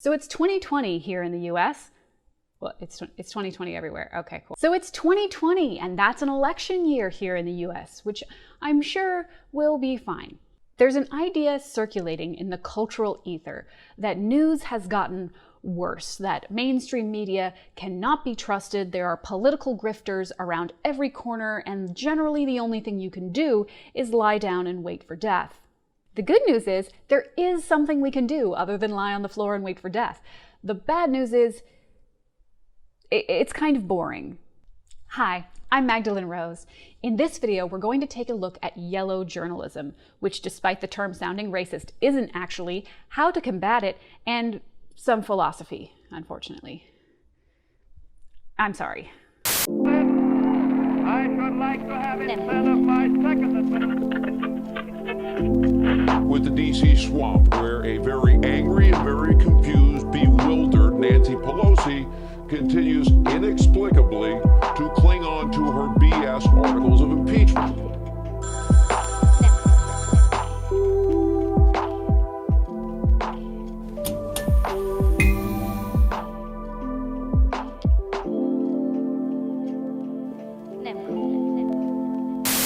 So it's 2020 here in the US. Well, it's 2020 everywhere. Okay, cool. So it's 2020, and that's an election year here in the US, which I'm sure will be fine. There's an idea circulating in the cultural ether that news has gotten worse, that mainstream media cannot be trusted, there are political grifters around every corner, and generally the only thing you can do is lie down and wait for death. The good news is there is something we can do other than lie on the floor and wait for death. The bad news is it's kind of boring. Hi, I'm Magdalene Rose. In this video, we're going to take a look at yellow journalism, which despite the term sounding racist, isn't actually, how to combat it, and some philosophy, unfortunately. I'm sorry. I should like to have it set up my second with the DC swamp, where a very angry and very confused, bewildered Nancy Pelosi continues inexplicably to cling on to her BS articles of impeachment.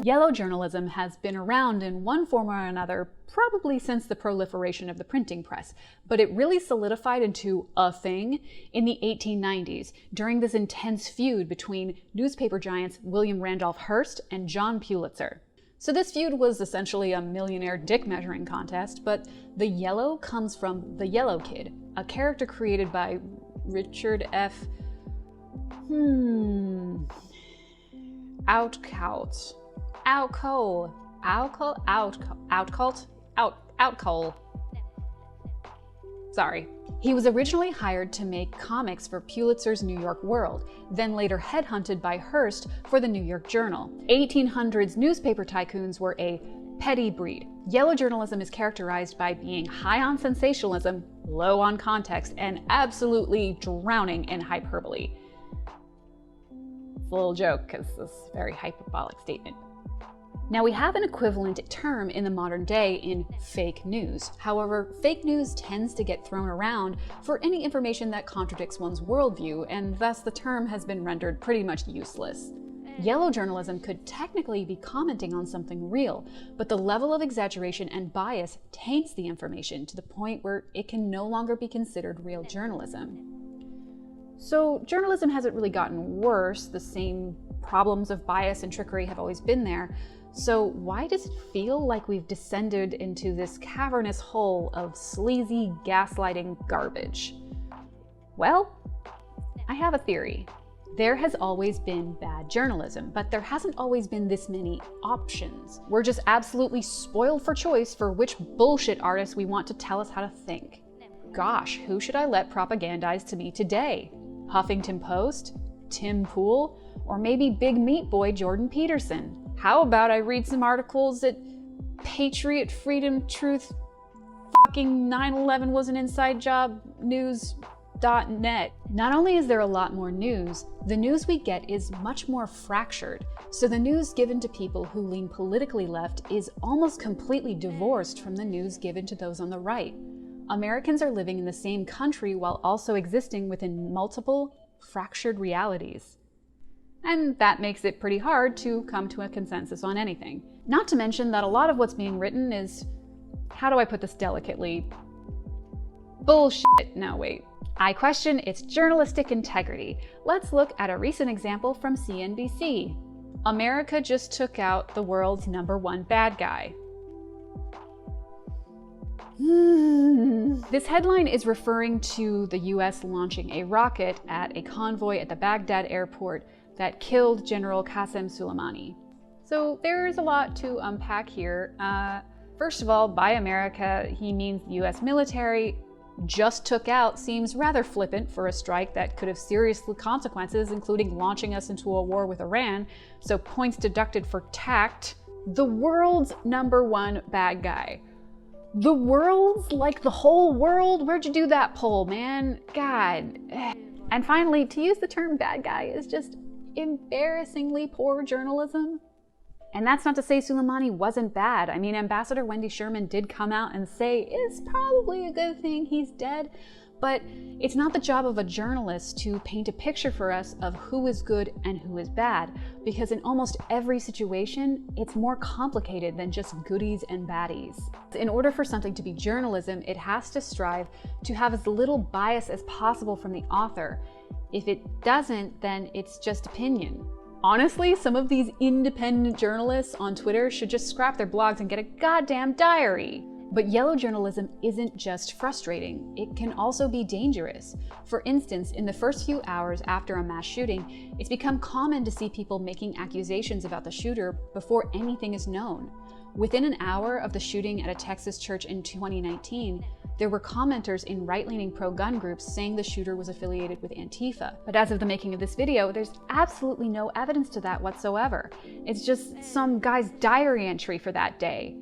Yellow journalism has been around in one form or another probably since the proliferation of the printing press, but it really solidified into a thing in the 1890s during this intense feud between newspaper giants William Randolph Hearst and John Pulitzer. So this feud was essentially a millionaire dick measuring contest, but the yellow comes from The Yellow Kid, a character created by Richard F. Outcole. Sorry. He was originally hired to make comics for Pulitzer's New York World, then later headhunted by Hearst for the New York Journal. 1800s newspaper tycoons were a petty breed. Yellow journalism is characterized by being high on sensationalism, low on context, and absolutely drowning in hyperbole. It's a little joke because this is a very hyperbolic statement. Now, we have an equivalent term in the modern day in fake news. However, fake news tends to get thrown around for any information that contradicts one's worldview, and thus the term has been rendered pretty much useless. Yellow journalism could technically be commenting on something real, but the level of exaggeration and bias taints the information to the point where it can no longer be considered real journalism. So journalism hasn't really gotten worse. The same problems of bias and trickery have always been there. So why does it feel like we've descended into this cavernous hole of sleazy, gaslighting garbage? Well, I have a theory. There has always been bad journalism, but there hasn't always been this many options. We're just absolutely spoiled for choice for which bullshit artists we want to tell us how to think. Gosh, who should I let propagandize to me today? Huffington Post? Tim Pool? Or maybe Big Meat Boy Jordan Peterson? How about I read some articles at Patriot, Freedom, Truth, fucking 9/11 was an inside job, news.net. Not only is there a lot more news, the news we get is much more fractured. So the news given to people who lean politically left is almost completely divorced from the news given to those on the right. Americans are living in the same country while also existing within multiple fractured realities. And that makes it pretty hard to come to a consensus on anything. Not to mention that a lot of what's being written is, how do I put this delicately? Bullshit. No, wait. I question its journalistic integrity. Let's look at a recent example from CNBC. America just took out the world's #1 bad guy. This headline is referring to the US launching a rocket at a convoy at the Baghdad airport that killed General Qasem Soleimani. So there's a lot to unpack here. First of all, by America, he means the US military. Just took out seems rather flippant for a strike that could have serious consequences, including launching us into a war with Iran, so points deducted for tact. The world's #1 bad guy. The world's? Like the whole world? Where'd you do that poll, man? God. And finally, to use the term bad guy is just embarrassingly poor journalism. And that's not to say Soleimani wasn't bad. I mean, Ambassador Wendy Sherman did come out and say it's probably a good thing he's dead, But it's not the job of a journalist to paint a picture for us of who is good and who is bad, because in almost every situation, it's more complicated than just goodies and baddies. In order for something to be journalism, it has to strive to have as little bias as possible from the author. If it doesn't, then it's just opinion. Honestly, some of these independent journalists on Twitter should just scrap their blogs and get a goddamn diary. But yellow journalism isn't just frustrating, it can also be dangerous. For instance, in the first few hours after a mass shooting, it's become common to see people making accusations about the shooter before anything is known. Within an hour of the shooting at a Texas church in 2019, there were commenters in right-leaning pro-gun groups saying the shooter was affiliated with Antifa. But as of the making of this video, there's absolutely no evidence to that whatsoever. It's just some guy's diary entry for that day.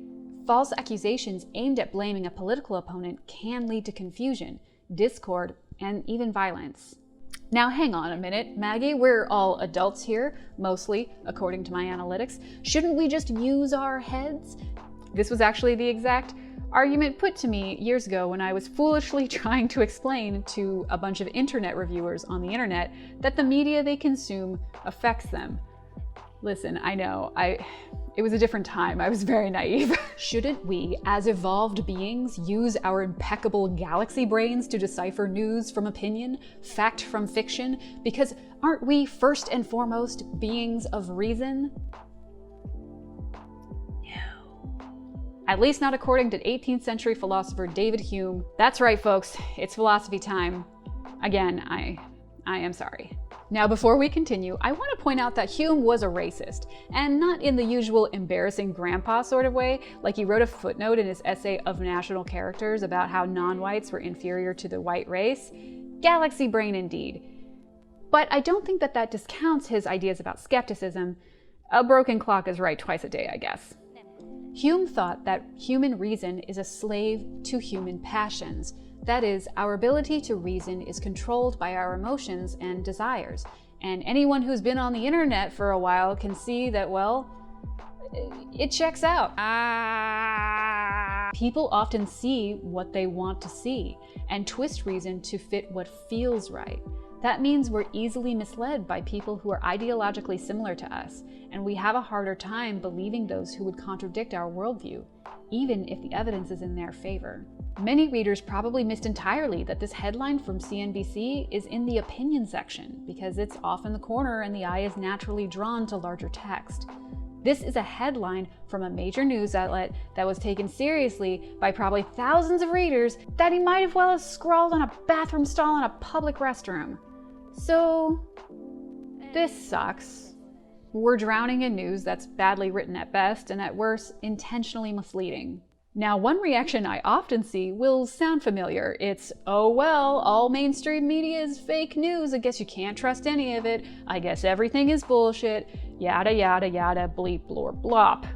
False accusations aimed at blaming a political opponent can lead to confusion, discord, and even violence. Now hang on a minute, Maggie, we're all adults here, mostly, according to my analytics. Shouldn't we just use our heads? This was actually the exact argument put to me years ago when I was foolishly trying to explain to a bunch of internet reviewers on the internet that the media they consume affects them. Listen, I know, it was a different time. I was very naive. Shouldn't we, as evolved beings, use our impeccable galaxy brains to decipher news from opinion, fact from fiction? Because aren't we first and foremost beings of reason? At least not according to 18th century philosopher David Hume. That's right, folks, it's philosophy time. Again, I am sorry. Now, before we continue, I want to point out that Hume was a racist, and not in the usual embarrassing grandpa sort of way, like he wrote a footnote in his essay Of National Characters about how non-whites were inferior to the white race. Galaxy brain indeed. But I don't think that discounts his ideas about skepticism. A broken clock is right twice a day, I guess. Hume thought that human reason is a slave to human passions. That is, our ability to reason is controlled by our emotions and desires. And anyone who's been on the internet for a while can see that, well, it checks out. People often see what they want to see and twist reason to fit what feels right. That means we're easily misled by people who are ideologically similar to us, and we have a harder time believing those who would contradict our worldview, even if the evidence is in their favor. Many readers probably missed entirely that this headline from CNBC is in the opinion section, because it's off in the corner and the eye is naturally drawn to larger text. This is a headline from a major news outlet that was taken seriously by probably thousands of readers that he might as well have scrawled on a bathroom stall in a public restroom. So, this sucks. We're drowning in news that's badly written at best and at worst, intentionally misleading. Now, one reaction I often see will sound familiar. It's, oh well, all mainstream media is fake news. I guess you can't trust any of it. I guess everything is bullshit. Yada, yada, yada, bleep, blorp, blop.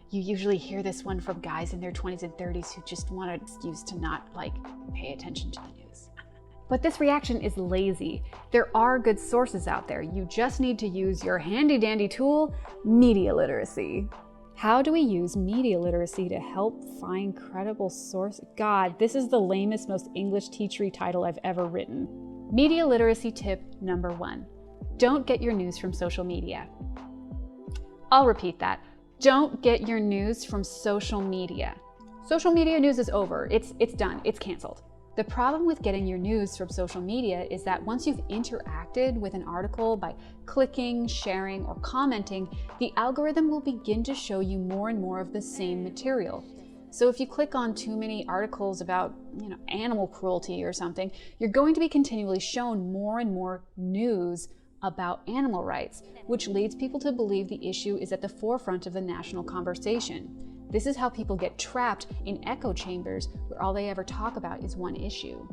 You usually hear this one from guys in their 20s and 30s who just want an excuse to not, pay attention to the news. But this reaction is lazy. There are good sources out there. You just need to use your handy-dandy tool, media literacy. How do we use media literacy to help find credible sources? God, this is the lamest, most English teachery title I've ever written. Media literacy tip number 1. Don't get your news from social media. I'll repeat that. Don't get your news from social media. Social media news is over. It's done. It's canceled. The problem with getting your news from social media is that once you've interacted with an article by clicking, sharing, or commenting, the algorithm will begin to show you more and more of the same material. So if you click on too many articles about, animal cruelty or something, you're going to be continually shown more and more news about animal rights, which leads people to believe the issue is at the forefront of the national conversation. This is how people get trapped in echo chambers where all they ever talk about is one issue.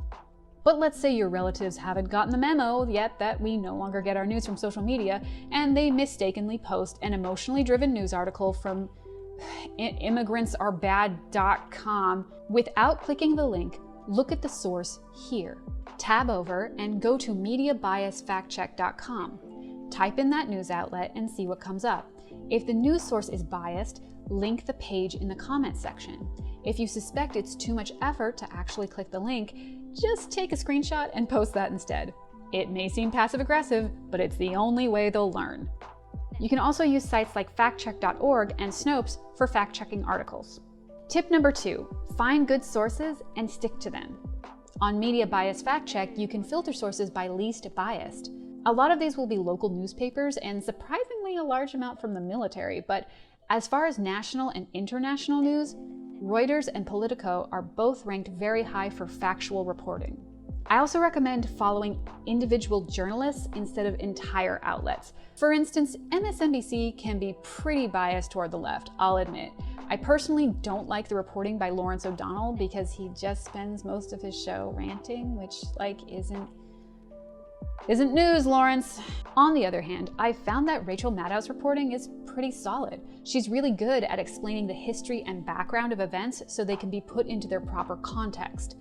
But let's say your relatives haven't gotten the memo yet that we no longer get our news from social media, and they mistakenly post an emotionally driven news article from immigrantsAreBad.com. Without clicking the link, look at the source here. Tab over and go to MediaBiasFactCheck.com. Type in that news outlet and see what comes up. If the news source is biased, link the page in the comment section. If you suspect it's too much effort to actually click the link, just take a screenshot and post that instead. It may seem passive-aggressive, but it's the only way they'll learn. You can also use sites like factcheck.org and Snopes for fact-checking articles. Tip number 2, find good sources and stick to them. On Media Bias Fact Check, you can filter sources by least biased. A lot of these will be local newspapers and surprisingly a large amount from the military, but as far as national and international news, Reuters and Politico are both ranked very high for factual reporting. I also recommend following individual journalists instead of entire outlets. For instance, MSNBC can be pretty biased toward the left, I'll admit. I personally don't like the reporting by Lawrence O'Donnell because he just spends most of his show ranting, which isn't news, Lawrence. On the other hand, I found that Rachel Maddow's reporting is pretty solid. She's really good at explaining the history and background of events so they can be put into their proper context.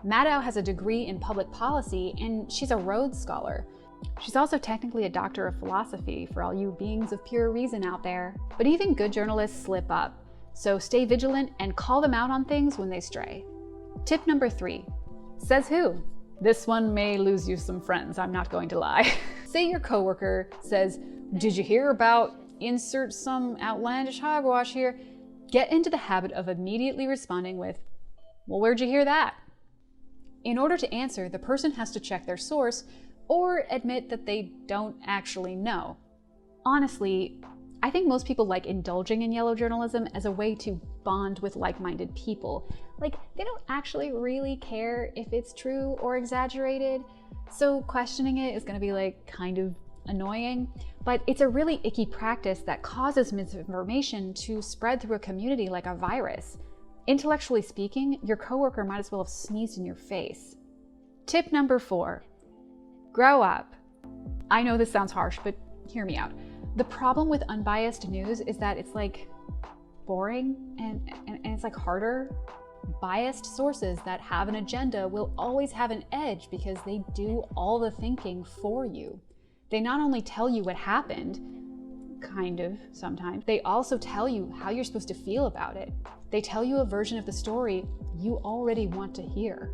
Maddow has a degree in public policy, and she's a Rhodes Scholar. She's also technically a doctor of philosophy for all you beings of pure reason out there. But even good journalists slip up, so stay vigilant and call them out on things when they stray. Tip number 3, says who? This one may lose you some friends, I'm not going to lie. Say your coworker says, "Did you hear about insert some outlandish hogwash here?" Get into the habit of immediately responding with, "Well, where'd you hear that?" In order to answer, the person has to check their source or admit that they don't actually know. Honestly, I think most people like indulging in yellow journalism as a way to bond with like-minded people. Like, they don't actually really care if it's true or exaggerated, so questioning it is gonna be kind of annoying, but it's a really icky practice that causes misinformation to spread through a community like a virus. Intellectually speaking, your coworker might as well have sneezed in your face. Tip number 4, grow up. I know this sounds harsh, but hear me out. The problem with unbiased news is that it's boring and it's harder. Biased sources that have an agenda will always have an edge because they do all the thinking for you. They not only tell you what happened, kind of sometimes, they also tell you how you're supposed to feel about it. They tell you a version of the story you already want to hear.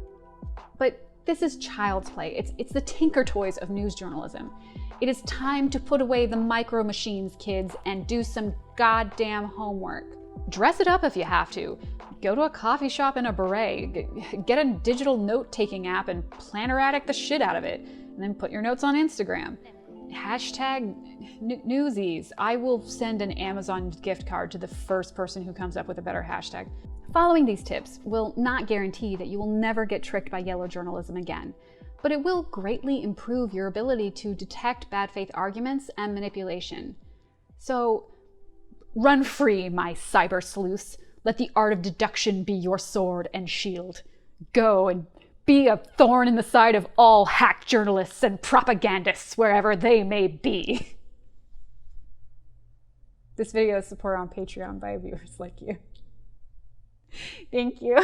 But this is child's play. It's the Tinker Toys of news journalism. It is time to put away the micro machines, kids, and do some goddamn homework. Dress it up if you have to. Go to a coffee shop in a beret. Get a digital note-taking app and planner-addict the shit out of it. And then put your notes on Instagram. Hashtag Newsies. I will send an Amazon gift card to the first person who comes up with a better hashtag. Following these tips will not guarantee that you will never get tricked by yellow journalism again, but it will greatly improve your ability to detect bad faith arguments and manipulation. So run free, my cyber sleuths. Let the art of deduction be your sword and shield. Go and be a thorn in the side of all hack journalists and propagandists wherever they may be. This video is supported on Patreon by viewers like you. Thank you.